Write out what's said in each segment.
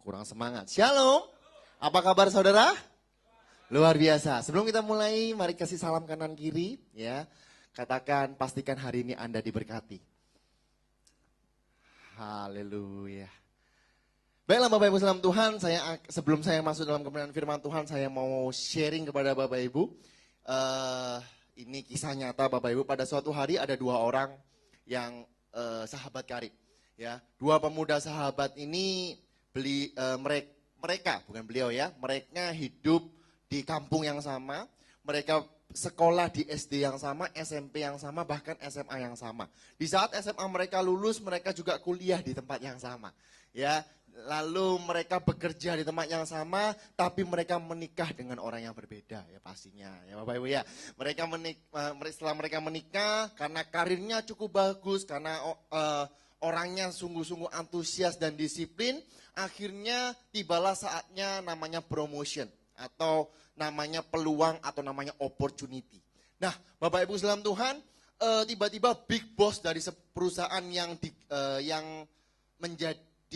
kurang semangat. Shalom. Apa kabar saudara? Luar biasa. Sebelum kita mulai, mari kasih salam kanan kiri ya. Katakan, pastikan hari ini Anda diberkati. Haleluya. Baiklah Bapak Ibu salam Tuhan, sebelum saya masuk dalam kebenaran firman Tuhan, saya mau sharing kepada Bapak Ibu. Ini kisah nyata Bapak Ibu, pada suatu hari ada dua orang yang sahabat karib. Ya, dua pemuda sahabat ini mereka hidup di kampung yang sama, mereka sekolah di SD yang sama, SMP yang sama, bahkan SMA yang sama. Di saat SMA mereka lulus, mereka juga kuliah di tempat yang sama. Ya, lalu mereka bekerja di tempat yang sama, tapi mereka menikah dengan orang yang berbeda ya pastinya. Ya Bapak Ibu ya, setelah mereka menikah, karena karirnya cukup bagus, karena orangnya sungguh-sungguh antusias dan disiplin, akhirnya tibalah saatnya namanya promotion atau namanya peluang atau namanya opportunity. Nah, Bapak Ibu salam Tuhan, tiba-tiba big boss dari perusahaan yang menjadi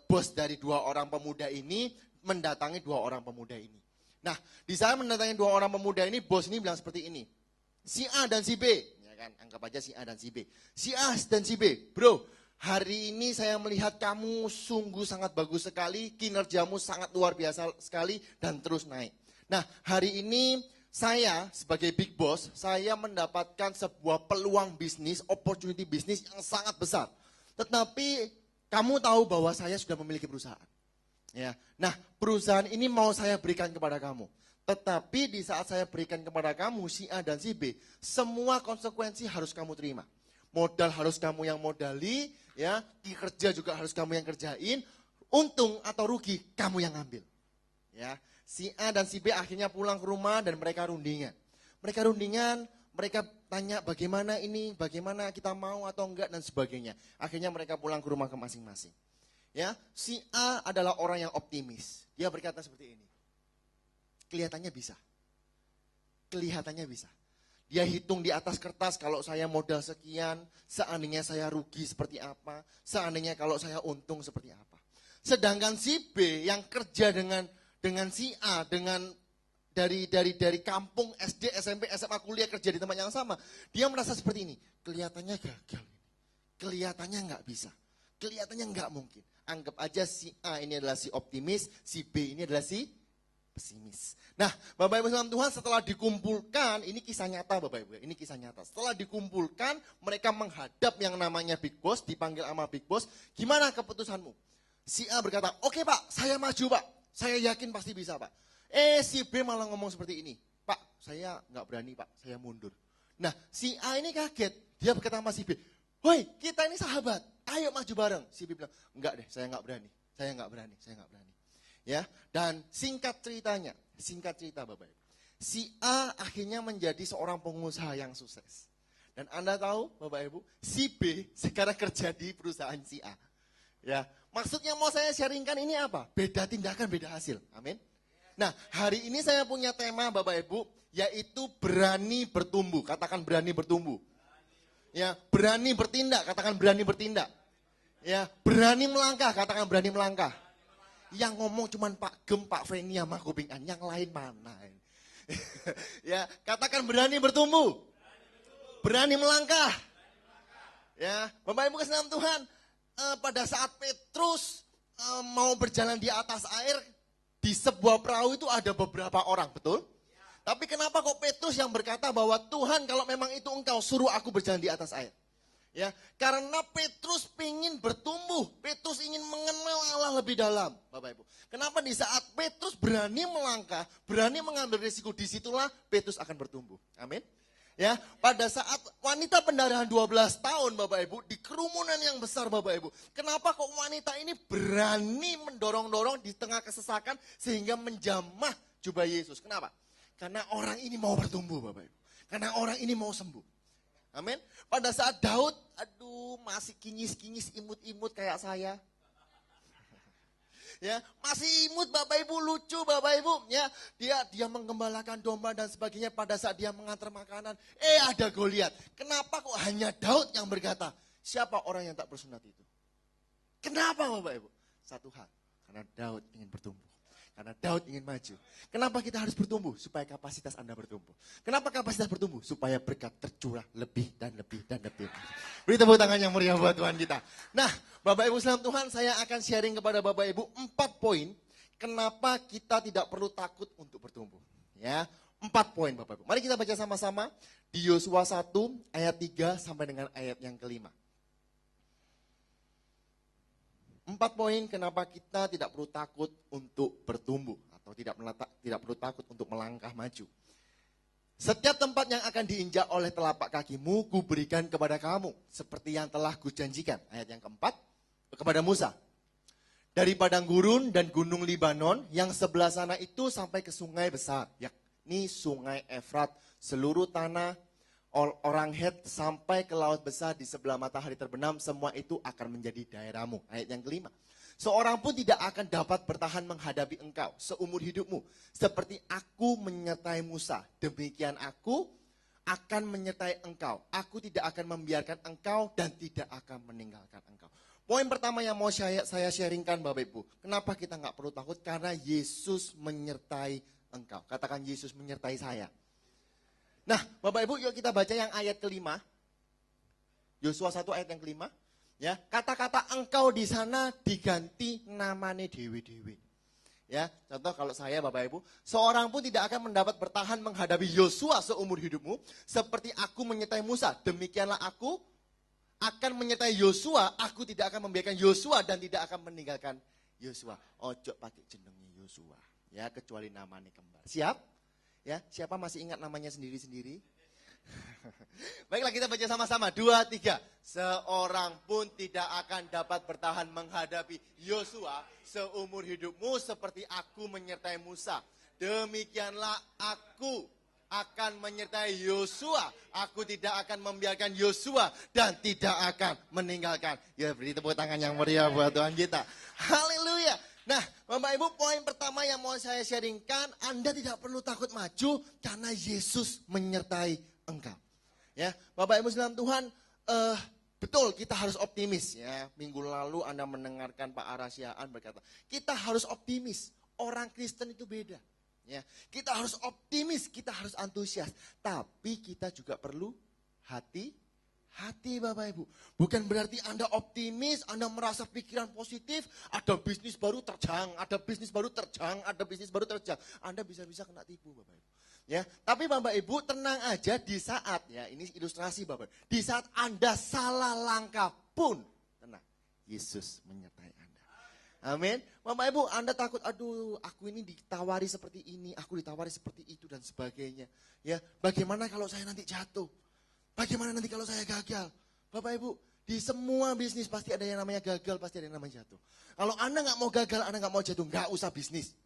bos dari dua orang pemuda ini mendatangi dua orang pemuda ini. Nah, di saat mendatangi dua orang pemuda ini, bos ini bilang seperti ini, si A dan si B, ya kan, anggap aja si A dan si B. Si A dan si B, bro, hari ini saya melihat kamu sungguh sangat bagus sekali, kinerjamu sangat luar biasa sekali dan terus naik. Nah, hari ini saya sebagai big boss, saya mendapatkan sebuah peluang bisnis, opportunity bisnis yang sangat besar. Tetapi kamu tahu bahwa saya sudah memiliki perusahaan. Ya. Nah, perusahaan ini mau saya berikan kepada kamu. Tetapi di saat saya berikan kepada kamu, si A dan si B, semua konsekuensi harus kamu terima. Modal harus kamu yang modali, ya, kerja juga harus kamu yang kerjain, untung atau rugi kamu yang ambil. Ya, si A dan si B akhirnya pulang ke rumah dan mereka rundingan. Mereka tanya bagaimana ini, bagaimana kita mau atau enggak dan sebagainya. Akhirnya mereka pulang ke rumah ke masing-masing. Ya, si A adalah orang yang optimis. Dia berkata seperti ini. Kelihatannya bisa. Dia hitung di atas kertas kalau saya modal sekian, seandainya saya rugi seperti apa, seandainya kalau saya untung seperti apa. Sedangkan si B yang kerja dengan si A, dari kampung SD, SMP, SMA, kuliah, kerja di tempat yang sama, dia merasa seperti ini. Kelihatannya gagal, kelihatannya nggak bisa, kelihatannya nggak mungkin. Anggap aja si A ini adalah si optimis, si B ini adalah si pesimis. Nah, Bapak Ibu salam Tuhan, setelah dikumpulkan, ini kisah nyata Bapak Ibu, ini kisah nyata. Setelah dikumpulkan, mereka menghadap yang namanya Big Boss, dipanggil sama Big Boss, gimana keputusanmu? Si A berkata, oke Pak, saya maju Pak, saya yakin pasti bisa Pak. Si B malah ngomong seperti ini, Pak, saya nggak berani Pak, saya mundur. Nah, si A ini kaget, dia berkata sama si B, woi, kita ini sahabat, ayo maju bareng. Si B bilang, enggak deh, saya nggak berani. Ya, dan singkat cerita Bapak Ibu. Si A akhirnya menjadi seorang pengusaha yang sukses. Dan Anda tahu Bapak Ibu, si B sekarang kerja di perusahaan si A. Ya, maksudnya mau saya sharingkan ini apa? Beda tindakan, beda hasil. Amin. Nah, hari ini saya punya tema Bapak Ibu, yaitu berani bertumbuh. Katakan berani bertumbuh. Ya, berani bertindak, katakan berani bertindak. Ya, berani melangkah, katakan berani melangkah. Yang ngomong cuman Pak Gem, Pak Feni sama Kupingan, yang lain mana? Ya, katakan berani bertumbuh. Berani melangkah. Ya, Bapak Ibu kasih nama Tuhan, pada saat Petrus mau berjalan di atas air, di sebuah perahu itu ada beberapa orang, betul? Tapi kenapa kok Petrus yang berkata bahwa Tuhan kalau memang itu engkau suruh aku berjalan di atas air? Ya, karena Petrus ingin bertumbuh, Petrus ingin mengenal Allah lebih dalam, Bapak Ibu. Kenapa di saat Petrus berani melangkah, berani mengambil risiko, disitulah Petrus akan bertumbuh. Amin. Ya, pada saat wanita pendarahan 12 tahun Bapak Ibu, di kerumunan yang besar Bapak Ibu. Kenapa kok wanita ini berani mendorong-dorong di tengah kesesakan sehingga menjamah jubah Yesus? Kenapa? Karena orang ini mau bertumbuh Bapak Ibu. Karena orang ini mau sembuh. Amin. Pada saat Daud, masih kinyis-kinyis, imut-imut kayak saya. Ya, masih imut Bapak Ibu, lucu Bapak Ibu, ya. Dia menggembalakan domba dan sebagainya. Pada saat dia mengantar makanan, ada Goliat. Kenapa kok hanya Daud yang berkata, siapa orang yang tak bersunat itu? Kenapa Bapak Ibu? Satu hal, karena Daud ingin bertumbuh. Karena Daud ingin maju. Kenapa kita harus bertumbuh? Supaya kapasitas Anda bertumbuh. Kenapa kapasitas bertumbuh? Supaya berkat tercurah lebih dan lebih dan lebih. Beri tepuk tangan yang meriah buat Tuhan kita. Nah, Bapak Ibu sekalian Tuhan, saya akan sharing kepada Bapak Ibu 4 poin. Kenapa kita tidak perlu takut untuk bertumbuh. Ya, 4 poin Bapak Ibu. Mari kita baca sama-sama di Yosua 1 ayat 3 sampai dengan ayat yang kelima. 4 poin kenapa kita tidak perlu takut untuk bertumbuh atau tidak perlu takut untuk melangkah maju. Setiap tempat yang akan diinjak oleh telapak kakimu, kuberikan kepada kamu, seperti yang telah kujanjikan. Ayat yang keempat, kepada Musa. Dari padang gurun dan gunung Libanon, yang sebelah sana itu sampai ke sungai besar, yakni sungai Efrat, seluruh tanah orang Het sampai ke laut besar di sebelah matahari terbenam, semua itu akan menjadi daerahmu. Ayat yang kelima. Seorang pun tidak akan dapat bertahan menghadapi engkau seumur hidupmu. Seperti aku menyertai Musa, demikian aku akan menyertai engkau. Aku tidak akan membiarkan engkau dan tidak akan meninggalkan engkau. Poin pertama yang mau saya sharingkan Bapak Ibu. Kenapa kita nggak perlu takut? Karena Yesus menyertai engkau. Katakan Yesus menyertai saya. Nah, Bapak Ibu, yuk kita baca yang ayat kelima. Yosua 1 ayat yang kelima. Ya, kata-kata engkau di sana diganti namanya dewe-dewe. Ya, contoh kalau saya Bapak Ibu, seorang pun tidak akan mendapat bertahan menghadapi Yosua seumur hidupmu, seperti aku menyertai Musa. Demikianlah aku akan menyertai Yosua, aku tidak akan membiarkan Yosua dan tidak akan meninggalkan Yosua. Ojo pakai jenengnya Yosua, ya, kecuali namanya kembar. Siap? Ya, siapa masih ingat namanya sendiri-sendiri? Baiklah, kita baca sama-sama. 2, 3. Seorang pun tidak akan dapat bertahan menghadapi Yosua seumur hidupmu seperti aku menyertai Musa. Demikianlah aku akan menyertai Yosua. Aku tidak akan membiarkan Yosua dan tidak akan meninggalkan. Ya, beri tepuk tangan yang meriah buat Tuhan kita. Haleluya. Nah, Bapak Ibu, poin pertama yang mau saya sharingkan, Anda tidak perlu takut maju karena Yesus menyertai engkau. Ya, Bapak Ibu sekalian Tuhan, betul kita harus optimis ya. Minggu lalu Anda mendengarkan Pak Arasiaan berkata, kita harus optimis. Orang Kristen itu beda. Ya, kita harus optimis, kita harus antusias. Tapi kita juga perlu hati Bapak Ibu. Bukan berarti Anda optimis, Anda merasa pikiran positif, ada bisnis baru terjang, ada bisnis baru terjang, ada bisnis baru terjang. Anda bisa-bisa kena tipu Bapak Ibu. Ya, tapi Bapak Ibu tenang aja di saat, ya ini ilustrasi Bapak Ibu. Di saat Anda salah langkah pun, tenang, Yesus menyertai Anda. Amin. Bapak Ibu, Anda takut, aduh aku ini ditawari seperti ini, aku ditawari seperti itu dan sebagainya. Ya, bagaimana kalau saya nanti jatuh? Bagaimana nanti kalau saya gagal? Bapak Ibu, di semua bisnis pasti ada yang namanya gagal, pasti ada yang namanya jatuh. Kalau Anda nggak mau gagal, Anda nggak mau jatuh, nggak usah bisnis.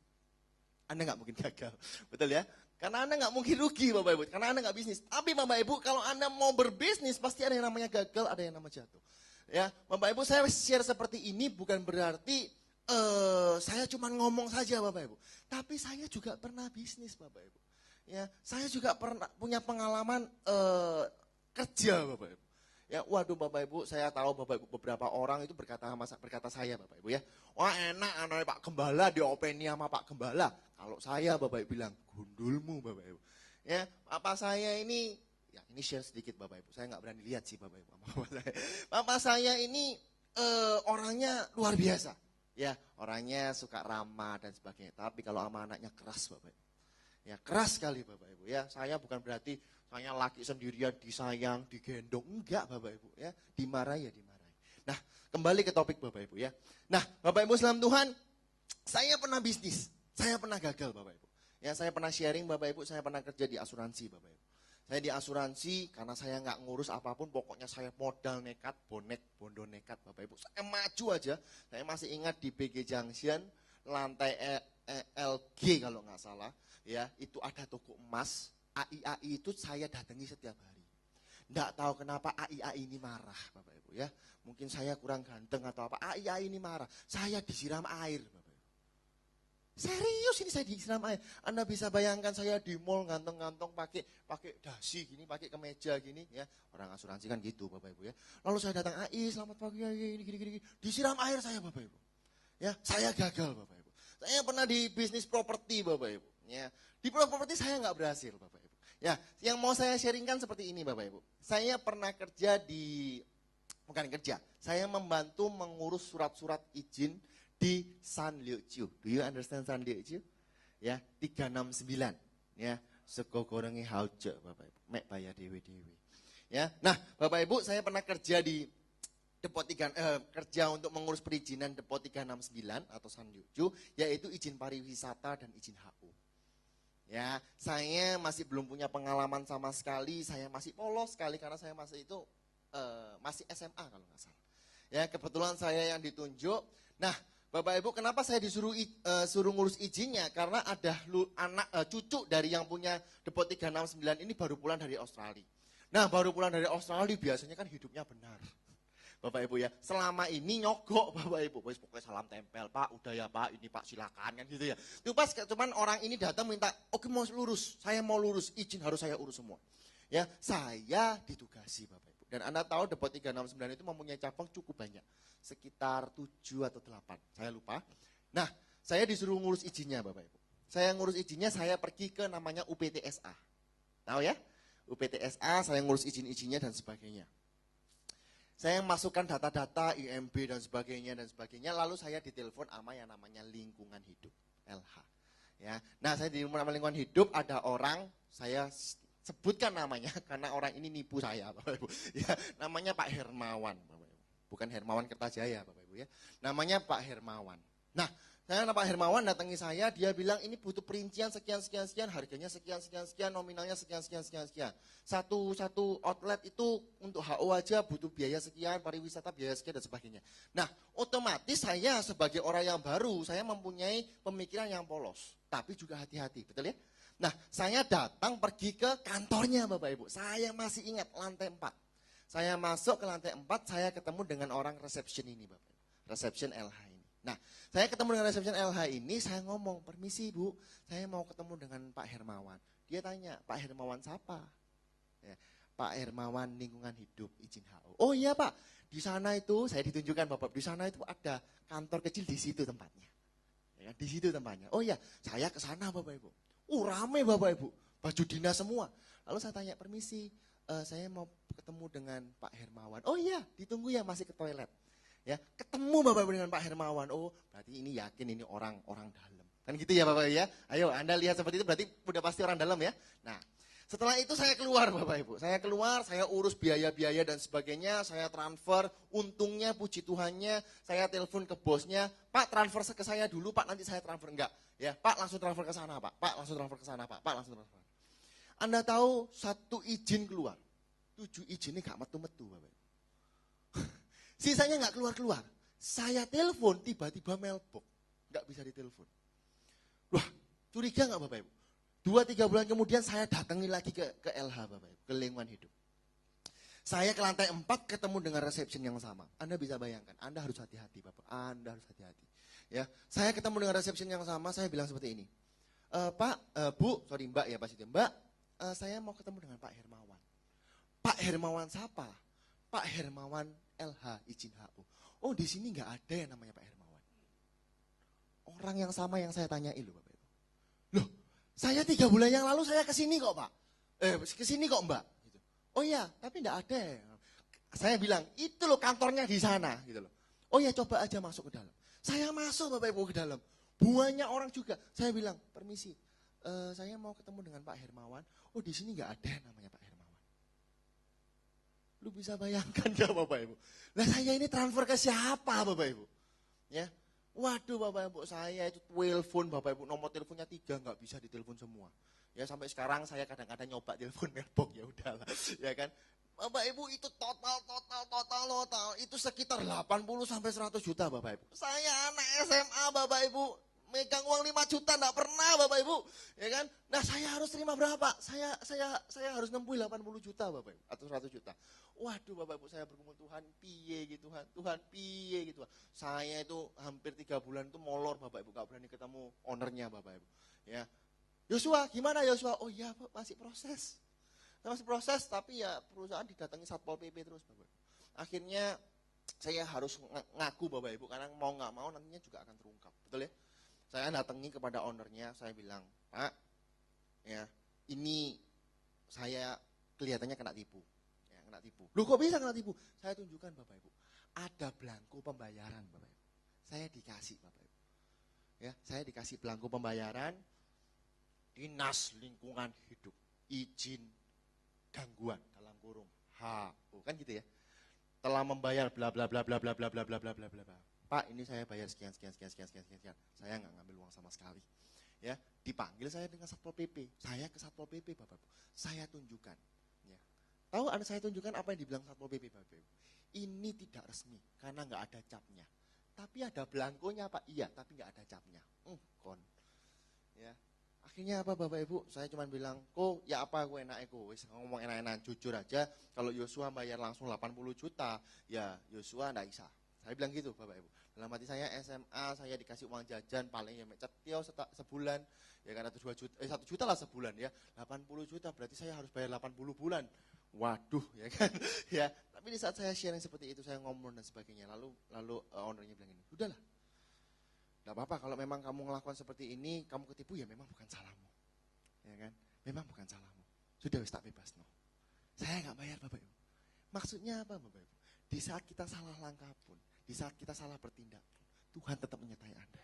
Anda nggak mungkin gagal, betul ya? Karena Anda nggak mungkin rugi Bapak Ibu, karena Anda nggak bisnis. Tapi Bapak Ibu, kalau Anda mau berbisnis, pasti ada yang namanya gagal, ada yang namanya jatuh. Ya, Bapak Ibu, saya share seperti ini bukan berarti saya cuma ngomong saja Bapak Ibu. Tapi saya juga pernah bisnis Bapak Ibu. Ya, saya juga pernah punya pengalaman kerja Bapak Ibu. Ya, waduh Bapak Ibu, saya tahu Bapak Ibu beberapa orang itu berkata saya Bapak Ibu ya. Wah enak anak Pak Gembala diopeni sama Pak Gembala. Kalau saya Bapak Ibu bilang gundulmu Bapak Ibu. Ya, papa saya ini, ya ini share sedikit Bapak Ibu. Saya nggak berani lihat sih Bapak Ibu. Papa saya ini orangnya luar biasa. Ya, orangnya suka ramah dan sebagainya. Tapi kalau sama anaknya keras Bapak Ibu. Ya, keras sekali Bapak Ibu ya. Saya bukan berarti saya laki sendirian disayang, digendong. Enggak Bapak Ibu ya. Dimarahi ya dimarahi. Nah, kembali ke topik Bapak Ibu ya. Nah, Bapak Ibu sekalian Tuhan, saya pernah bisnis. Saya pernah gagal Bapak Ibu. Ya, saya pernah sharing Bapak Ibu, saya pernah kerja di asuransi Bapak Ibu. Saya di asuransi karena saya nggak ngurus apapun, pokoknya saya modal nekat, bondo nekat Bapak Ibu. Saya maju aja. Saya masih ingat di BG Junction, lantai LG kalau nggak salah. Ya, itu ada toko emas. AI itu saya datangi setiap hari. Nggak tahu kenapa AI ini marah Bapak Ibu ya. Mungkin saya kurang ganteng atau apa. AI ini marah. Saya disiram air Bapak Ibu. Serius ini saya disiram air. Anda bisa bayangkan saya di mall ganteng-ganteng pakai dasi gini, pakai kemeja gini ya. Orang asuransi kan gitu Bapak Ibu ya. Lalu saya datang, AI selamat pagi, ini gini. Disiram air saya Bapak Ibu. Ya, saya gagal Bapak Ibu. Saya pernah di bisnis properti Bapak Ibu. Ya, di properti saya nggak berhasil Bapak Ibu. Ya, yang mau saya sharingkan seperti ini Bapak Ibu. Saya pernah kerja bukan kerja, saya membantu mengurus surat-surat izin di San Liu Chiu. Do you understand San Liu Chiu? Ya, 369. Ya, sego gorengi hauce Bapak Ibu. Mek bayar dewe-dewe. Ya, nah Bapak Ibu saya pernah kerja di kerja untuk mengurus perizinan Depot 369 atau San Liu Chiu, yaitu izin pariwisata dan izin HU. Ya, saya masih belum punya pengalaman sama sekali, saya masih polos sekali karena saya masih masih SMA kalau nggak salah. Ya, kebetulan saya yang ditunjuk. Nah, Bapak Ibu, kenapa saya disuruh suruh ngurus izinnya? Karena ada cucu dari yang punya Depot 369 ini baru pulang dari Australia. Nah, baru pulang dari Australia biasanya kan hidupnya benar. Bapak Ibu ya, selama ini nyogok Bapak Ibu, pokoknya salam tempel Pak, udah ya Pak, ini Pak silakan kan gitu ya. Itu pas cuman orang ini datang minta, oke mau lurus, saya mau lurus, izin harus saya urus semua. Ya, saya ditugasi Bapak Ibu. Dan Anda tahu Depot 369 itu mempunyai cabang cukup banyak, sekitar 7 atau 8, saya lupa. Nah, saya disuruh ngurus izinnya Bapak Ibu. Saya ngurus izinnya, saya pergi ke namanya UPTSA. Tahu ya? UPTSA, saya ngurus izin-izinnya dan sebagainya. Saya masukkan data-data IMB dan sebagainya, lalu saya ditelepon sama yang namanya lingkungan hidup, LH. Ya, nah saya di rumah lingkungan hidup ada orang, saya sebutkan namanya karena orang ini nipu saya, Bapak Ibu. Ya, namanya Pak Hermawan, Bapak Ibu. Bukan Hermawan Kertajaya, Bapak Ibu ya. Namanya Pak Hermawan. Nah, Pak Hermawan datangi saya, dia bilang ini butuh perincian sekian, harganya sekian, nominalnya sekian. Satu outlet itu untuk HO aja butuh biaya sekian, pariwisata biaya sekian dan sebagainya. Nah, otomatis saya sebagai orang yang baru, saya mempunyai pemikiran yang polos, tapi juga hati-hati, betul ya? Nah, saya datang pergi ke kantornya Bapak Ibu, saya masih ingat lantai 4. Saya masuk ke lantai 4, saya ketemu dengan orang resepsi ini Bapak Ibu, resepsi LH ini. Nah, saya ketemu dengan resepsi LH ini, saya ngomong, permisi Bu, saya mau ketemu dengan Pak Hermawan. Dia tanya, Pak Hermawan siapa? Ya, Pak Hermawan lingkungan hidup izin HO. Oh iya Pak, di sana itu saya ditunjukkan Bapak, di sana itu ada kantor kecil di situ tempatnya. Ya, di situ tempatnya. Oh iya, saya ke sana Bapak Ibu. Rame Bapak Ibu, baju dinas semua. Lalu saya tanya, permisi, saya mau ketemu dengan Pak Hermawan. Oh iya, ditunggu ya, masih ke toilet. Ya, ketemu Bapak Ibu dengan Pak Hermawan. Oh, berarti ini yakin ini orang dalam. Kan gitu ya Bapak Ibu ya. Ayo Anda lihat seperti itu berarti udah pasti orang dalam ya. Nah, setelah itu saya keluar Bapak Ibu. Saya keluar, saya urus biaya-biaya dan sebagainya, saya transfer. Untungnya puji Tuhannya, saya telepon ke bosnya, Pak transfer ke saya dulu Pak, nanti saya transfer. Enggak, ya Pak langsung transfer ke sana Pak. Pak langsung transfer ke sana Pak. Pak langsung transfer. Anda tahu satu izin keluar, 7 izin ini gak metu-metu Bapak Ibu. Sisanya nggak keluar-keluar. Saya telepon, tiba-tiba mailbox. Nggak bisa ditelepon. Wah, curiga nggak Bapak Ibu? 2-3 bulan kemudian saya datangi lagi ke LH Bapak Ibu, ke lingkungan hidup. Saya ke lantai 4 ketemu dengan resepsi yang sama. Anda bisa bayangkan, Anda harus hati-hati Bapak. Anda harus hati-hati. Ya, saya ketemu dengan resepsi yang sama, saya bilang seperti ini. Mbak ya pas itu. Mbak, saya mau ketemu dengan Pak Hermawan. Pak Hermawan siapa? Pak Hermawan LH izin HU. Oh di sini nggak ada yang namanya Pak Hermawan. Orang yang sama yang saya tanyain loh Bapak Ibu. Loh, saya 3 bulan yang lalu saya kesini kok Pak. Kesini kok Mbak. Gitu. Oh iya, tapi nggak ada. Saya bilang itu loh kantornya di sana gitu loh. Oh ya coba aja masuk ke dalam. Saya masuk Bapak Ibu ke dalam. Banyak orang juga. Saya bilang permisi, saya mau ketemu dengan Pak Hermawan. Oh di sini nggak ada yang namanya Pak Hermawan. Lu bisa bayangkan gak Bapak Ibu? Nah saya ini transfer ke siapa Bapak Ibu? Ya, waduh Bapak Ibu, saya itu telepon Bapak Ibu, nomor teleponnya 3 nggak bisa ditelepon semua. Ya sampai sekarang saya kadang-kadang nyoba telepon mailbox ya udahlah, ya kan. Bapak Ibu itu total itu sekitar 80 sampai 100 juta Bapak Ibu. Saya anak SMA Bapak Ibu, megang uang 5 juta enggak pernah Bapak Ibu, ya kan? Nah, saya harus terima berapa? Saya harus nempuh 80 juta Bapak Ibu atau 100 juta. Waduh Bapak Ibu, saya bergumul Tuhan piye gitu Tuhan piye gitu. Saya itu hampir 3 bulan itu molor Bapak Ibu, enggak berani ketemu ownernya Bapak Ibu. Ya. Yosua, gimana Yosua? Oh iya, Pak, masih proses. Masih proses, tapi ya perusahaan didatangi Satpol PP terus Bapak Ibu. Akhirnya saya harus ngaku Bapak Ibu, karena mau nggak mau nantinya juga akan terungkap, betul ya? Saya datangi kepada ownernya, saya bilang, Pak, ya ini saya kelihatannya kena tipu, ya, kena tipu. Loh kok bisa kena tipu? Saya tunjukkan Bapak Ibu, ada belangko pembayaran Bapak Ibu. Saya dikasih Bapak Ibu, ya saya dikasih belangko pembayaran, Dinas Lingkungan Hidup, izin gangguan dalam kurung HO, kan gitu ya. Telah membayar bla bla bla bla bla bla bla bla bla bla bla. Pak, ini saya bayar sekian. Saya nggak ngambil uang sama sekali. Ya, dipanggil saya dengan Satpol PP. Saya ke Satpol PP, Bapak. Saya tunjukkan. Ya. Tahu Anda saya tunjukkan apa yang dibilang Satpol PP, Bapak. Ini tidak resmi karena nggak ada capnya. Tapi ada belangkonya, Pak. Iya, tapi nggak ada capnya. Kon. Ya. Akhirnya apa Bapak Ibu? Saya cuma bilang, kok ya apa gue enak wis ngomong enak-enak, jujur aja. Kalau Yosua bayar langsung 80 juta, ya Yosua enggak bisa. Saya bilang gitu Bapak Ibu. Dalam hati saya SMA, saya dikasih uang jajan paling ya cetio sebulan. Ya kan 1 juta lah sebulan ya. 80 juta berarti saya harus bayar 80 bulan. Waduh ya kan. Ya, tapi di saat saya sharing seperti itu, saya ngomong dan sebagainya. Lalu ownernya bilang ini, "Udahlah. Gak apa-apa kalau memang kamu ngelakukan seperti ini, kamu ketipu ya memang bukan salahmu. Ya kan? Memang bukan salahmu. Sudah wis tak bebas no. Saya gak bayar Bapak Ibu. Maksudnya apa Bapak Ibu? Di saat kita salah langkah pun, di saat kita salah bertindak pun, Tuhan tetap menyertai Anda.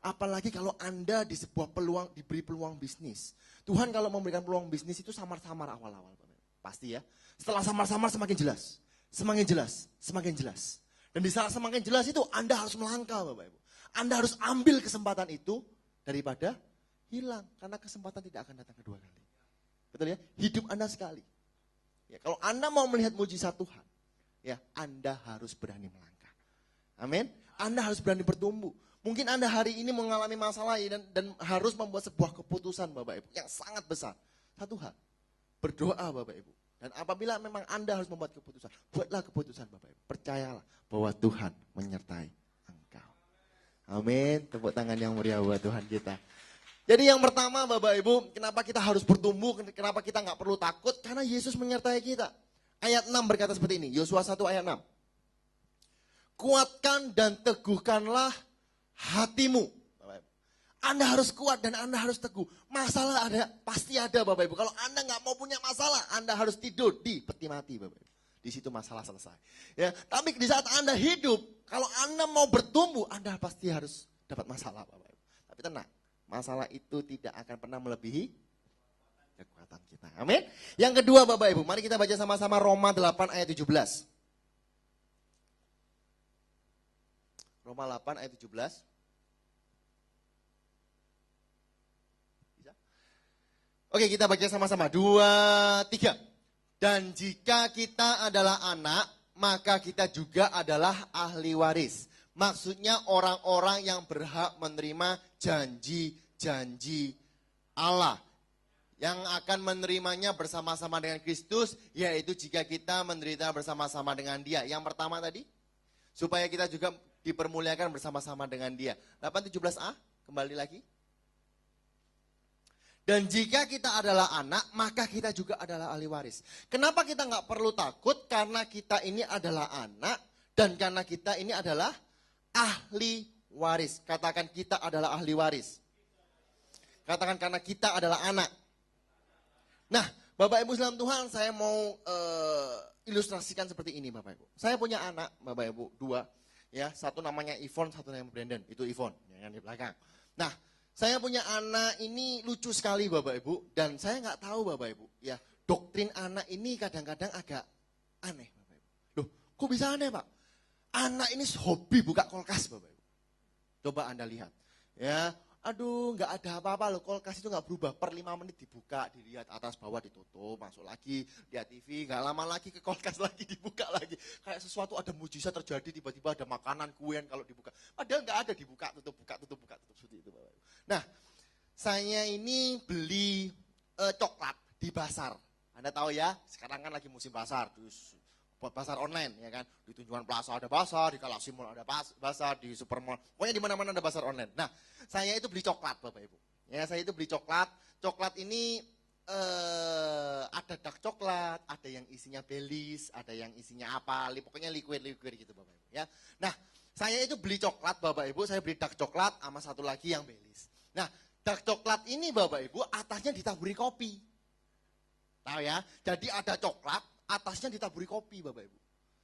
Apalagi kalau Anda di sebuah peluang, diberi peluang bisnis. Tuhan kalau memberikan peluang bisnis itu samar-samar awal-awal Bapak Ibu. Pasti ya. Setelah samar-samar semakin jelas. Semakin jelas. Semakin jelas. Dan di saat semakin jelas itu Anda harus melangkah Bapak Ibu. Anda harus ambil kesempatan itu daripada hilang. Karena kesempatan tidak akan datang kedua kali. Betul ya? Hidup Anda sekali. Ya, kalau Anda mau melihat mujizat Tuhan, ya Anda harus berani melangkah. Amin. Anda harus berani bertumbuh. Mungkin Anda hari ini mengalami masalah dan harus membuat sebuah keputusan Bapak Ibu yang sangat besar. Satu hal, berdoa Bapak Ibu. Dan apabila memang Anda harus membuat keputusan, buatlah keputusan Bapak Ibu. Percayalah bahwa Tuhan menyertai. Amin, tepuk tangan yang meriah buat Tuhan kita. Jadi yang pertama Bapak Ibu, kenapa kita harus bertumbuh, kenapa kita gak perlu takut, karena Yesus menyertai kita. Ayat 6 berkata seperti ini, Yosua 1 ayat 6. Kuatkan dan teguhkanlah hatimu. Bapak Ibu. Anda harus kuat dan Anda harus teguh. Masalah ada, pasti ada Bapak Ibu. Kalau Anda gak mau punya masalah, Anda harus tidur di peti mati Bapak Ibu. Di situ masalah selesai. Ya, tapi di saat Anda hidup, kalau Anda mau bertumbuh, Anda pasti harus dapat masalah, Bapak Ibu. Tapi tenang, masalah itu tidak akan pernah melebihi kekuatan kita. Amin. Yang kedua, Bapak Ibu, mari kita baca sama-sama Roma 8 ayat 17. Roma 8 ayat 17. Bisa? Oke, kita baca sama-sama. 2, 3. Dan jika kita adalah anak, maka kita juga adalah ahli waris. Maksudnya orang-orang yang berhak menerima janji-janji Allah. Yang akan menerimanya bersama-sama dengan Kristus, yaitu jika kita menderita bersama-sama dengan Dia. Yang pertama tadi, supaya kita juga dipermuliakan bersama-sama dengan Dia. 8:17a, kembali lagi. Dan jika kita adalah anak, maka kita juga adalah ahli waris. Kenapa kita nggak perlu takut? Karena kita ini adalah anak dan karena kita ini adalah ahli waris. Katakan kita adalah ahli waris. Katakan karena kita adalah anak. Nah, Bapak Ibu dalam Tuhan, saya mau ilustrasikan seperti ini Bapak Ibu. Saya punya anak Bapak Ibu, 2. Ya, satu namanya Yvonne, satu namanya Brandon. Itu Yvonne yang di belakang. Nah, saya punya anak ini lucu sekali Bapak Ibu. Dan saya nggak tahu Bapak Ibu. Ya, doktrin anak ini kadang-kadang agak aneh Bapak Ibu. Loh, kok bisa aneh Pak? Anak ini hobi buka kulkas Bapak Ibu. Coba Anda lihat. Ya, aduh nggak ada apa-apa loh. Kulkas itu nggak berubah. Per 5 menit dibuka, dilihat atas bawah ditutup. Masuk lagi, lihat TV. Nggak lama lagi ke kulkas lagi, dibuka lagi. Kayak sesuatu ada mujizat terjadi. Tiba-tiba ada makanan, kuen kalau dibuka. Padahal nggak ada, dibuka, tutup, buka, tutup, buka, tutup. Seperti itu Bapak Ibu. Nah, saya ini beli coklat di pasar. Anda tahu ya, sekarang kan lagi musim pasar. Terus buat pasar online ya kan. Di Tunjungan Plaza ada pasar, di Galaxy Mall ada pasar, di Supermall. Pokoknya di mana-mana ada pasar online. Nah, saya itu beli coklat Bapak Ibu. Ya, saya itu beli coklat. Coklat ini ada dark coklat, ada yang isinya Baileys, ada yang isinya apa, pokoknya liquid gitu Bapak Ibu ya. Nah, saya itu beli coklat Bapak Ibu, saya beli dark coklat sama satu lagi yang Baileys. Nah, dark coklat ini Bapak Ibu atasnya ditaburi kopi. Tahu ya? Jadi ada coklat, atasnya ditaburi kopi Bapak Ibu.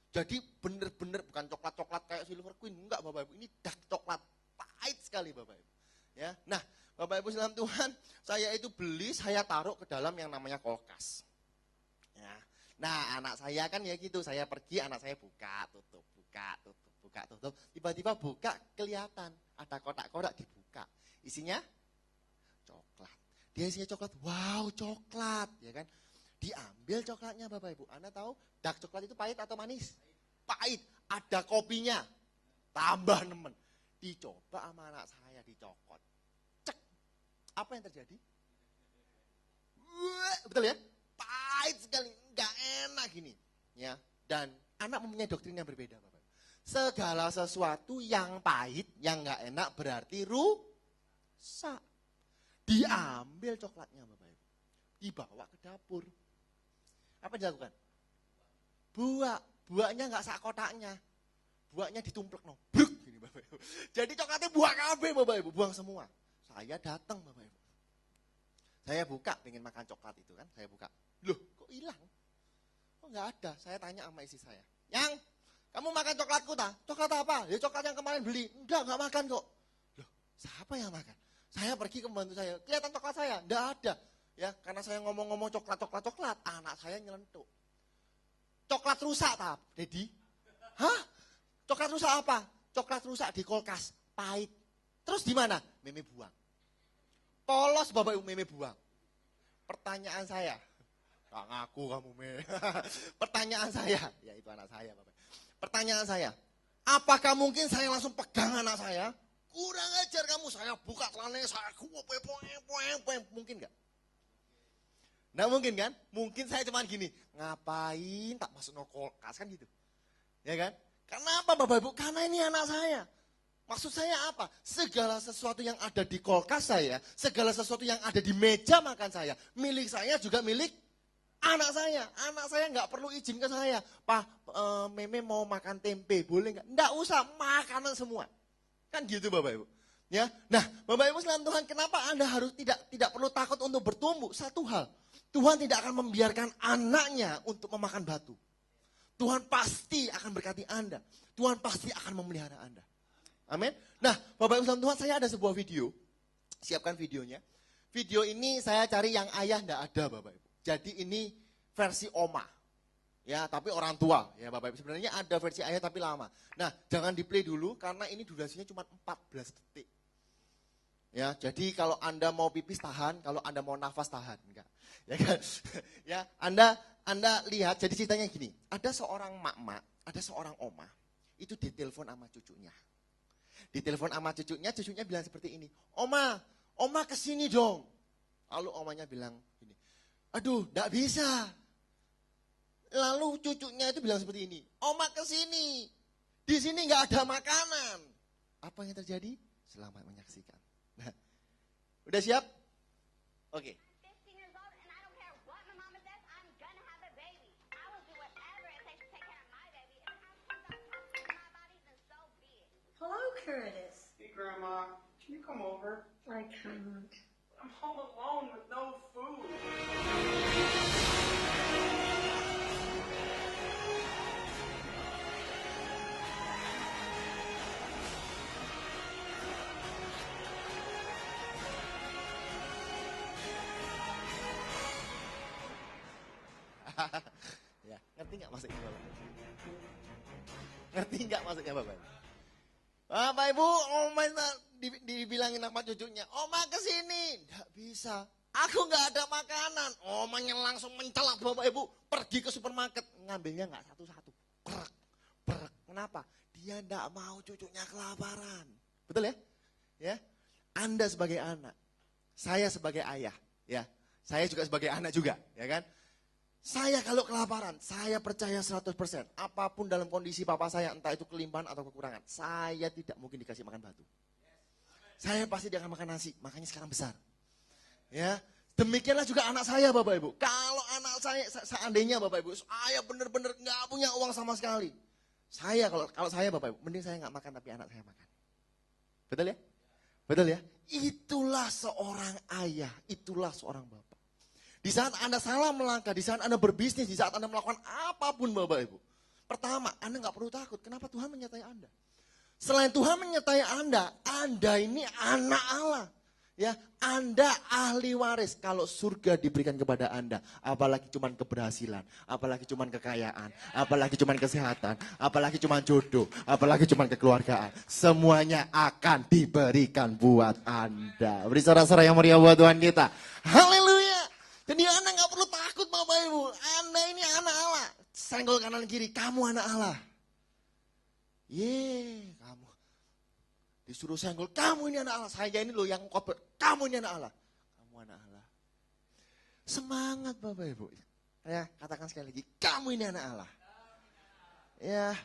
Jadi bener-bener bukan coklat-coklat kayak Silver Queen, enggak Bapak Ibu, ini dark coklat pahit sekali Bapak Ibu. Ya. Nah, Bapak Ibu dalam Tuhan, saya itu beli, saya taruh ke dalam yang namanya kulkas. Ya. Nah, anak saya kan ya gitu, saya pergi, anak saya buka, tutup. Tiba-tiba buka, kelihatan ada kotak-kotak dibuka. Isinya coklat. Dia isinya coklat, wow coklat, ya kan? Diambil coklatnya Bapak Ibu. Anda tahu dark coklat itu pahit atau manis? Pahit. Ada kopinya. Tambah nemen. Dicoba sama anak saya, dicokot. Cek. Apa yang terjadi? Betul ya? Pahit sekali. Nggak enak gini. Ya. Dan anak mempunyai doktrin yang berbeda Bapak Ibu. Segala sesuatu yang pahit, yang nggak enak berarti rusak. Diambil coklatnya Bapak Ibu. Dibawa ke dapur. Apa yang dilakukan? Buaknya nggak sak kotaknya. Buaknya ditumplek no. Bruk gini Bapak Ibu. Jadi coklatnya buah kabeh Bapak Ibu, buang semua. Saya datang Bapak Ibu. Saya buka pengen makan coklat itu kan, saya buka. Loh, kok hilang? Kok nggak ada? Saya tanya sama istri saya. Yang, kamu makan coklatku tak? Coklat apa? Ya coklat yang kemarin beli. Enggak makan kok. Loh, siapa yang makan? Saya pergi ke pembantu saya. Kelihatan coklat saya? Enggak ada. Ya, karena saya ngomong-ngomong coklat, anak saya nyelentuk. Coklat rusak tak, Dedi? Hah? Coklat rusak apa? Coklat rusak di kulkas, pahit. Terus di mana? Meme buang. Polos Bapak Ibu, meme buang. Pertanyaan saya, gak ngaku kamu meme. Pertanyaan saya, ya itu anak saya Bapak. Pertanyaan saya, apakah mungkin saya langsung pegang anak saya? Kurang ajar kamu, saya buka celananya, saya mungkin gak? Nah mungkin kan? Mungkin saya cuma gini, ngapain tak masuk no kulkas kan gitu. Ya kan? Kenapa Bapak Ibu? Karena ini anak saya. Maksud saya apa? Segala sesuatu yang ada di kulkas saya, segala sesuatu yang ada di meja makan saya, milik saya juga milik anak saya. Anak saya nggak perlu izin ke saya. Pak, Meme mau makan tempe, boleh nggak? Nggak usah, makanan semua. Kan gitu Bapak Ibu. Ya, nah Bapak Ibu sekalian Tuhan, kenapa Anda harus tidak perlu takut untuk bertumbuh? Satu hal, Tuhan tidak akan membiarkan anaknya untuk memakan batu. Tuhan pasti akan berkati Anda. Tuhan pasti akan memelihara Anda. Amin. Nah, Bapak Ibu sekalian Tuhan, saya ada sebuah video. Siapkan videonya. Video ini saya cari yang ayah enggak ada Bapak Ibu. Jadi ini versi oma. Ya, tapi orang tua. Ya Bapak Ibu, sebenarnya ada versi ayah tapi lama. Nah, jangan di play dulu karena ini durasinya cuma 14 detik. Ya, jadi kalau Anda mau pipis tahan, kalau Anda mau nafas tahan, enggak. Ya kan? Ya, Anda lihat, jadi ceritanya gini, ada seorang mak-mak, ada seorang oma, itu ditelepon sama cucunya. Ditelepon sama cucunya bilang seperti ini, Oma kesini dong. Lalu omanya bilang gini, aduh, enggak bisa. Lalu cucunya itu bilang seperti ini, Oma kesini, di sini enggak ada makanan. Apa yang terjadi? Selamat menyaksikan. Nah, udah siap? Oke. Hello, Curtis. Hey, Grandma, can you come over? I can't. I'm home alone with no food. Ya, ngerti nggak maksudnya Bapak? Ngerti nggak maksudnya Bapak? Bapak Ibu, Oma dibilangin sama cucunya, Oma kesini, nggak bisa. Aku nggak ada makanan. Omanya langsung mencelat Bapak Ibu, pergi ke supermarket, ngambilnya nggak satu-satu. Perak. Kenapa? Dia nggak mau cucunya kelaparan. Betul ya? Ya. Anda sebagai anak, saya sebagai ayah, ya. Saya juga sebagai anak juga, ya kan? Saya kalau kelaparan, saya percaya 100%. Apapun dalam kondisi papa saya, entah itu kelimpahan atau kekurangan, saya tidak mungkin dikasih makan batu. Saya pasti dia akan makan nasi, makanya sekarang besar. Ya, Demikianlah juga anak saya Bapak Ibu. Kalau anak saya seandainya Bapak Ibu, saya benar-benar nggak punya uang sama sekali. Saya kalau saya Bapak Ibu, mending saya nggak makan tapi anak saya makan. Betul ya? Betul ya? Itulah seorang ayah, itulah seorang bapak. Di saat Anda salah melangkah, di saat Anda berbisnis, di saat Anda melakukan apapun Bapak Ibu. Pertama, Anda nggak perlu takut. Kenapa Tuhan menyertai Anda? Selain Tuhan menyertai Anda ini anak Allah. Ya, Anda ahli waris kalau surga diberikan kepada Anda. Apalagi cuman keberhasilan, apalagi cuman kekayaan, apalagi cuman kesehatan, apalagi cuman jodoh, apalagi cuman kekeluargaan. Semuanya akan diberikan buat Anda. Beri sorak-sorai yang meriah buat Tuhan kita. Haleluya. Jadi Anda gak perlu takut Bapak Ibu. Anda ini anak Allah. Senggol kanan kiri, kamu anak Allah. Kamu. Disuruh senggol, kamu ini anak Allah. Saya ini loh yang kober, kamu ini anak Allah. Kamu anak Allah. Semangat Bapak Ibu. Ya, katakan sekali lagi, kamu ini anak Allah. Ya,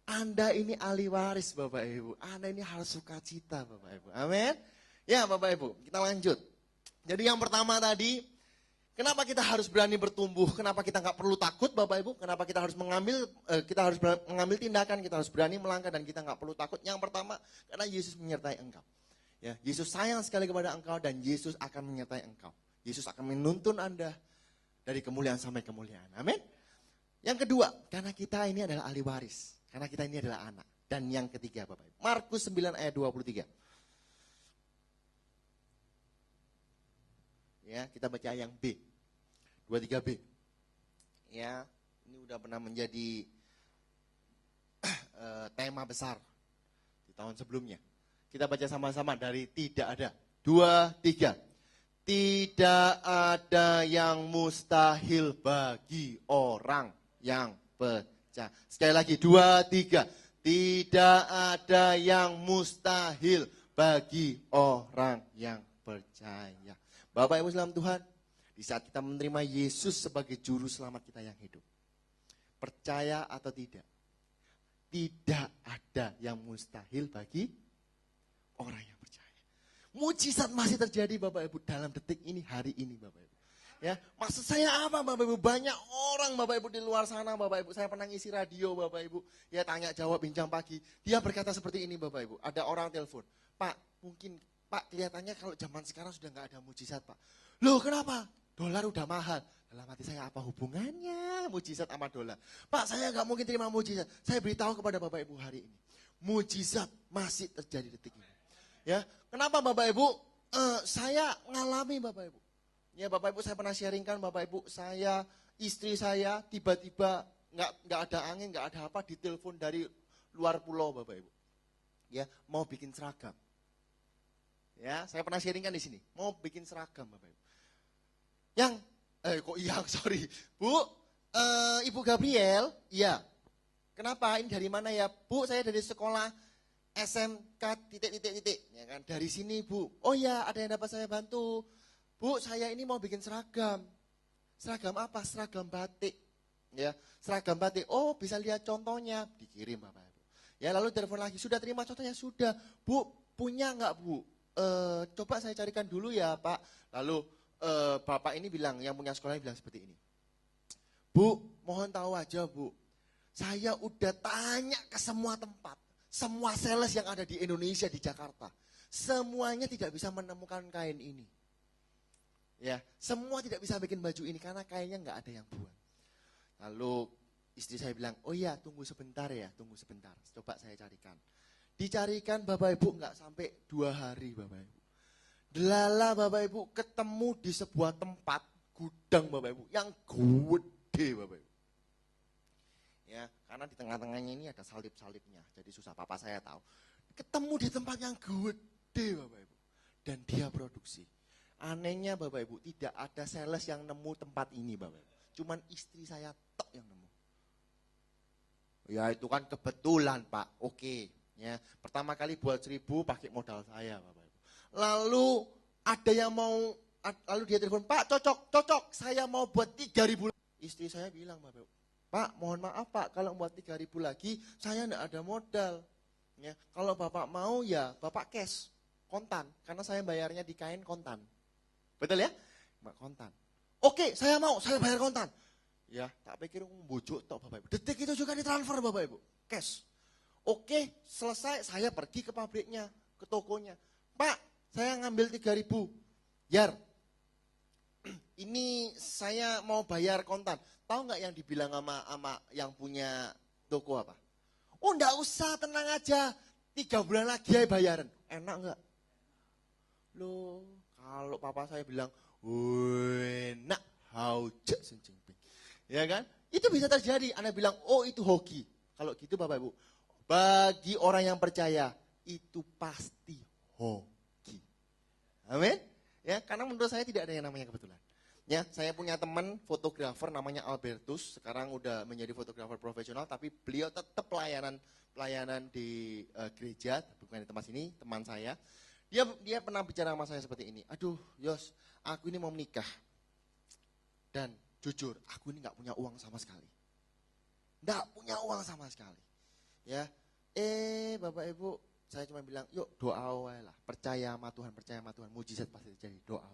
Anda ini ahli waris Bapak Ibu. Anda ini harus sukacita Bapak Ibu. Amin. Ya Bapak Ibu, kita lanjut. Jadi yang pertama tadi, kenapa kita harus berani bertumbuh? Kenapa kita nggak perlu takut Bapak Ibu? Kenapa kita harus mengambil tindakan, kita harus berani melangkah dan kita nggak perlu takut? Yang pertama, karena Yesus menyertai engkau. Ya, Yesus sayang sekali kepada engkau dan Yesus akan menyertai engkau. Yesus akan menuntun Anda dari kemuliaan sampai kemuliaan. Amin. Yang kedua, karena kita ini adalah ahli waris. Karena kita ini adalah anak. Dan yang ketiga Bapak Ibu, Markus 9 ayat 23. Ya, kita baca yang B. 23B. Ya, ini udah pernah menjadi tema besar di tahun sebelumnya. Kita baca sama-sama dari tidak ada. 2, 3. Tidak ada yang mustahil bagi orang yang percaya. Sekali lagi 2, 3. Tidak ada yang mustahil bagi orang yang percaya. Bapak Ibu dalam Tuhan, di saat kita menerima Yesus sebagai juru selamat kita yang hidup, percaya atau tidak, tidak ada yang mustahil bagi orang yang percaya. Mujizat masih terjadi Bapak Ibu dalam detik ini, hari ini Bapak Ibu. Ya, maksud saya apa Bapak Ibu? Banyak orang Bapak Ibu di luar sana Bapak Ibu. Saya pernah ngisi radio Bapak Ibu. Ya tanya jawab bincang pagi. Dia berkata seperti ini Bapak Ibu. Ada orang telepon, Pak mungkin Pak kelihatannya kalau zaman sekarang sudah nggak ada mujizat Pak. Loh kenapa? Dolar udah mahal. Dalam hati saya apa hubungannya mujizat sama dolar? Pak saya nggak mungkin terima mujizat. Saya beritahu kepada Bapak Ibu hari ini. Mujizat masih terjadi detik ini. Ya, kenapa Bapak Ibu? Saya ngalami Bapak Ibu. Ya Bapak Ibu saya pernah sharingkan Bapak Ibu. Istri saya tiba-tiba nggak ada angin, nggak ada apa, ditelepon dari luar pulau Bapak Ibu. Ya mau bikin seragam. Ya, saya pernah sharingkan di sini. Mau bikin seragam Bapak Ibu. Sorry. Bu, Ibu Gabriel, iya. Kenapa? Ini dari mana ya? Bu, saya dari sekolah SMK titik. Ya kan, dari sini Bu. Oh ya, ada yang dapat saya bantu. Bu, saya ini mau bikin seragam. Seragam apa? Seragam batik. Ya, seragam batik. Oh, bisa lihat contohnya. Dikirim Bapak Ibu. Ya, lalu telepon lagi. Sudah terima contohnya? Sudah. Bu, punya nggak Bu? Coba saya carikan dulu ya Pak. Lalu Bapak ini bilang, yang punya sekolahnya bilang seperti ini. Bu, mohon tahu aja Bu. Saya udah tanya ke semua tempat. Semua sales yang ada di Indonesia, di Jakarta. Semuanya tidak bisa menemukan kain ini. Ya, semua tidak bisa bikin baju ini karena kainnya nggak ada yang buat. Lalu istri saya bilang, oh iya tunggu sebentar ya, tunggu sebentar. Coba saya carikan. Dicarikan Bapak Ibu nggak sampai 2 hari Bapak Ibu. Delala Bapak Ibu ketemu di sebuah tempat gudang Bapak Ibu yang gede Bapak Ibu. Ya, karena di tengah-tengahnya ini ada salib-salibnya, jadi susah papa saya tahu. Ketemu di tempat yang gede Bapak Ibu. Dan dia produksi. Anehnya Bapak Ibu, tidak ada sales yang nemu tempat ini Bapak Ibu. Cuman istri saya tok yang nemu. Ya itu kan kebetulan Pak, oke. Ya, pertama kali buat 1.000 pakai modal saya Bapak Ibu. Lalu ada yang lalu dia telepon, Pak cocok, saya mau buat 3.000. Istri saya bilang Bapak Ibu, Pak mohon maaf Pak, kalau buat 3.000 lagi saya enggak ada modal. Ya, kalau Bapak mau ya Bapak cash, kontan, karena saya bayarnya di kain kontan. Betul ya? kontan. Oke, saya mau, saya bayar kontan. Ya, tak pikir bujuk tok Bapak Ibu. Detik itu juga ditransfer Bapak Ibu, cash. Oke, selesai saya pergi ke pabriknya, ke tokonya. Pak, saya ngambil 3.000. Yar, ini saya mau bayar kontan. Tahu nggak yang dibilang sama yang punya toko apa? Oh enggak usah, tenang aja. 3 bulan lagi ya bayaran. Enak nggak? Loh, kalau papa saya bilang, enak, haujak senjing. Ya kan? Itu bisa terjadi. Anda bilang, oh itu hoki. Kalau gitu Bapak Ibu, bagi orang yang percaya, itu pasti hoki. Amin? Ya, karena menurut saya tidak ada yang namanya kebetulan. Ya, saya punya teman fotografer namanya Albertus, sekarang udah menjadi fotografer profesional, tapi beliau tetap pelayanan di gereja, bukan di tempat sini, teman saya. Dia pernah bicara sama saya seperti ini, aduh Yos, aku ini mau menikah. Dan jujur, aku ini gak punya uang sama sekali. Gak punya uang sama sekali. Ya, Bapak Ibu, saya cuma bilang, yuk doa lah, percaya sama Tuhan, mujizat pasti terjadi, doa.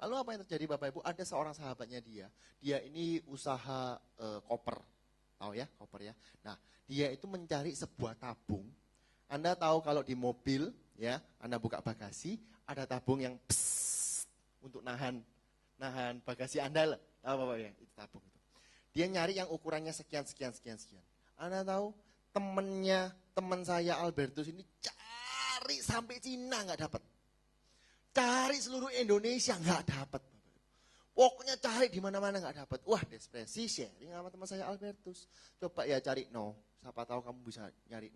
Lalu apa yang terjadi Bapak Ibu? Ada seorang sahabatnya dia ini usaha koper, tahu ya koper ya. Nah dia itu mencari sebuah tabung. Anda tahu kalau di mobil ya, Anda buka bagasi, ada tabung yang psst, untuk nahan bagasi Anda lah, tahu Bapak ya, itu tabung itu. Dia nyari yang ukurannya sekian. Anda tahu teman saya Albertus ini cari sampai Cina nggak dapat. Cari seluruh Indonesia nggak dapat. Pokoknya cari di mana-mana nggak dapat. Wah, depresi, sharing sama teman saya Albertus. Coba ya cari siapa tahu kamu bisa nyari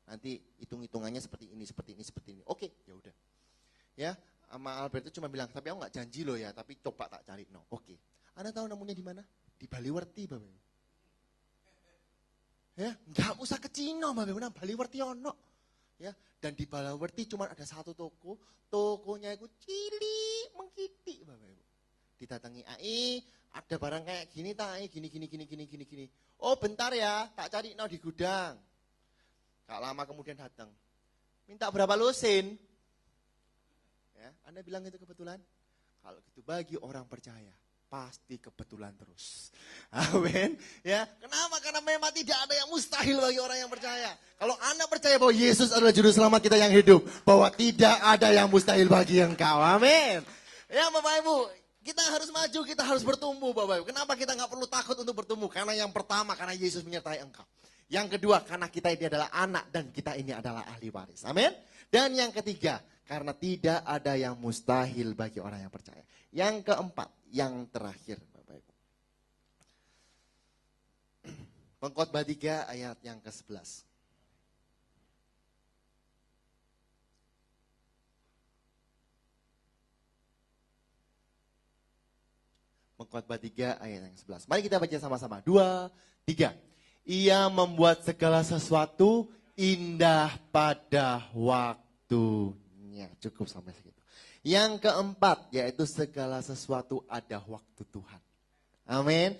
nanti hitung-hitungannya seperti ini. Oke, ya udah. Ya, sama Albertus cuma bilang, tapi aku nggak janji loh ya, tapi coba tak cari Oke. Anda tahu nemunya di mana? Di Baliwerti, Bapak. Ya, nggak usah ke Cina, Bapak. Baliwerti ono. Ya, dan di Baliwerti cuma ada satu toko, tokonya itu cilik mengkitik Bapak Ibu. Didatangi AI, ada barang kayak gini tak, gini. Oh bentar ya, tak cari di gudang. Gak lama kemudian datang. Minta berapa lusin? Ya, Anda bilang itu kebetulan? Kalau gitu bagi orang percaya, pasti kebetulan terus. Amin. Ya, kenapa? Karena memang tidak ada yang mustahil bagi orang yang percaya. Kalau Anda percaya bahwa Yesus adalah juru selamat kita yang hidup, bahwa tidak ada yang mustahil bagi engkau. Amin. Ya, Bapak Ibu, kita harus maju, kita harus bertumbuh, Bapak Ibu. Kenapa kita nggak perlu takut untuk bertumbuh? Karena yang pertama, karena Yesus menyertai engkau. Yang kedua, karena kita ini adalah anak dan kita ini adalah ahli waris. Amin. Dan yang ketiga, karena tidak ada yang mustahil bagi orang yang percaya. Yang keempat, yang terakhir Bapak Ibu. Pengkhotbah 3 ayat yang ke-11. Pengkhotbah 3 ayat yang ke-11. Mari kita baca sama-sama. 2, 3. Ia membuat segala sesuatu indah pada waktunya. Cukup sampai segitu. Yang keempat, yaitu segala sesuatu ada waktu Tuhan. Amin.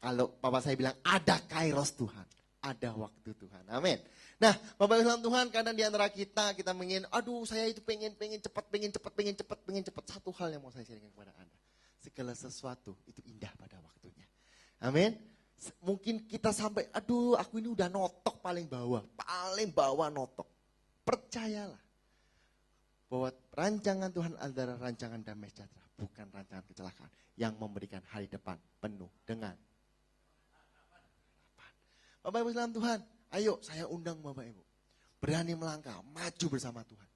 Kalau Papa saya bilang ada kairos Tuhan, ada waktu Tuhan. Amin. Nah, Bapak Ibu Tuhan, kadang di antara kita ingin, aduh saya itu pengen cepat. Satu hal yang mau saya sharingkan kepada Anda. Segala sesuatu itu indah pada waktunya. Amin. Mungkin kita sampai, aduh aku ini udah notok paling bawah notok. Percayalah bahwa rancangan Tuhan adalah rancangan damai sejahtera, bukan rancangan kecelakaan yang memberikan hari depan penuh dengan harapan. Bapak Ibu dalam Tuhan, ayo saya undang Bapak Ibu berani melangkah, maju bersama Tuhan.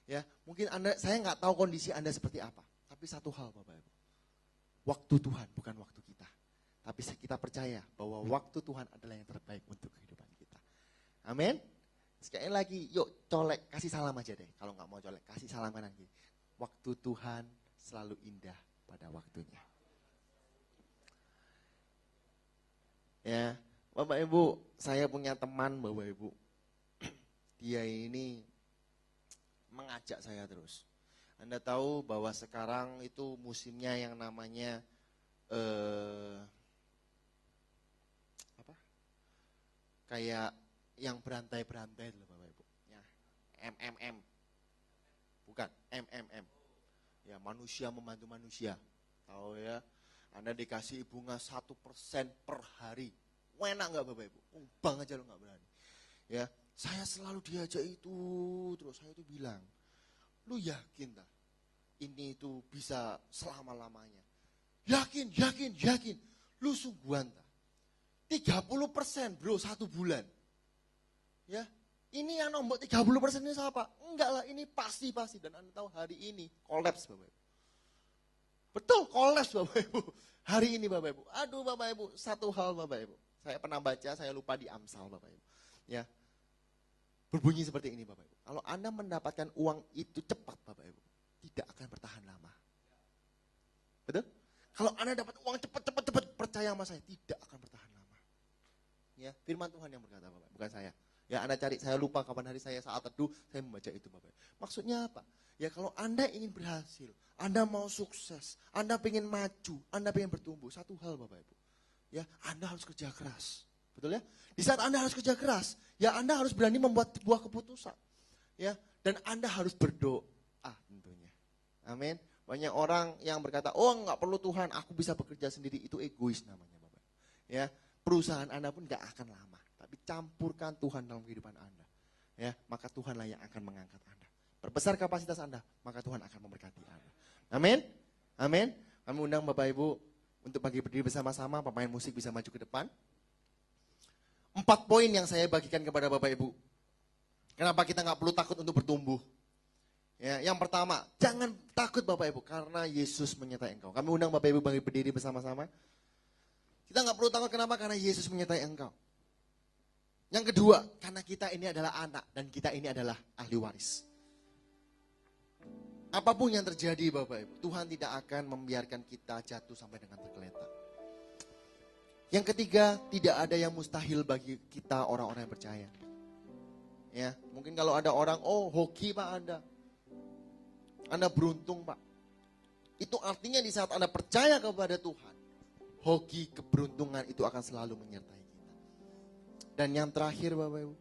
Ya, mungkin saya nggak tahu kondisi Anda seperti apa, tapi satu hal Bapak Ibu, waktu Tuhan bukan waktu kita, tapi kita percaya bahwa waktu Tuhan adalah yang terbaik untuk kehidupan kita. Amin. Sekali lagi, yuk colek, kasih salam aja deh. Kalau nggak mau colek, kasih salam kanan kiri. Waktu Tuhan selalu indah pada waktunya. Ya, Bapak Ibu, saya punya teman Bapak Ibu. Dia ini mengajak saya terus. Anda tahu bahwa sekarang itu musimnya yang namanya kayak yang berantai-berantai loh Bapak Ibu. Ya, MMM. Bukan, MMM. Ya, manusia membantu manusia. Tahu ya, Anda dikasih bunga 1% per hari. Enak nggak Bapak Ibu? Bang aja lo nggak berani. Ya, saya selalu diajak itu, terus saya itu bilang, lu yakin tak? Ini itu bisa selama-lamanya. Yakin. Lu sungguhan tak? 30% bro, 1 bulan. Ya, ini yang nombor 30% ini siapa? Enggak lah, ini pasti. Dan Anda tahu hari ini kolaps Bapak Ibu. Betul, kolaps Bapak Ibu. Hari ini Bapak Ibu. Aduh Bapak Ibu, satu hal Bapak Ibu. Saya pernah baca, saya lupa di Amsal Bapak Ibu. Ya, berbunyi seperti ini Bapak Ibu. Kalau Anda mendapatkan uang itu cepat Bapak Ibu, tidak akan bertahan lama. Betul? Kalau Anda dapat uang cepat, percaya sama saya, tidak akan bertahan lama. Ya, firman Tuhan yang berkata Bapak, bukan saya. Ya, Anda cari, saya lupa kapan hari saya saat teduh, saya membaca itu Bapak. Maksudnya apa? Ya kalau Anda ingin berhasil, Anda mau sukses, Anda pengen maju, Anda pengen bertumbuh, satu hal Bapak Ibu. Ya, Anda harus kerja keras. Betul ya? Di saat Anda harus kerja keras, ya Anda harus berani membuat sebuah keputusan. Ya, dan Anda harus berdoa tentunya. Amin. Banyak orang yang berkata, oh nggak perlu Tuhan, aku bisa bekerja sendiri, itu egois namanya Bapak. Ya, perusahaan Anda pun nggak akan lama, tapi campurkan Tuhan dalam kehidupan Anda. Ya, maka Tuhanlah yang akan mengangkat Anda. Perbesar kapasitas Anda, maka Tuhan akan memberkati Anda. Amin. Amin. Kami undang Bapak Ibu untuk bagi berdiri bersama-sama, pemain musik bisa maju ke depan. 4 poin yang saya bagikan kepada Bapak Ibu. Kenapa kita nggak perlu takut untuk bertumbuh? Ya, yang pertama, jangan takut Bapak Ibu, karena Yesus menyertai engkau. Kami undang Bapak Ibu bagi berdiri bersama-sama. Kita nggak perlu takut, kenapa? Karena Yesus menyertai engkau. Yang kedua, karena kita ini adalah anak dan kita ini adalah ahli waris. Apapun yang terjadi Bapak Ibu, Tuhan tidak akan membiarkan kita jatuh sampai dengan tergeletak. Yang ketiga, tidak ada yang mustahil bagi kita orang-orang yang percaya. Ya, mungkin kalau ada orang, oh hoki Pak Anda beruntung Pak. Itu artinya di saat Anda percaya kepada Tuhan, hoki keberuntungan itu akan selalu menyertai kita. Dan yang terakhir Bapak Ibu,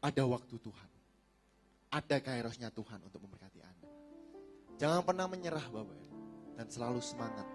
ada waktu Tuhan. Ada kairosnya Tuhan untuk memberkati Anda. Jangan pernah menyerah Bapak Ibu, dan selalu semangat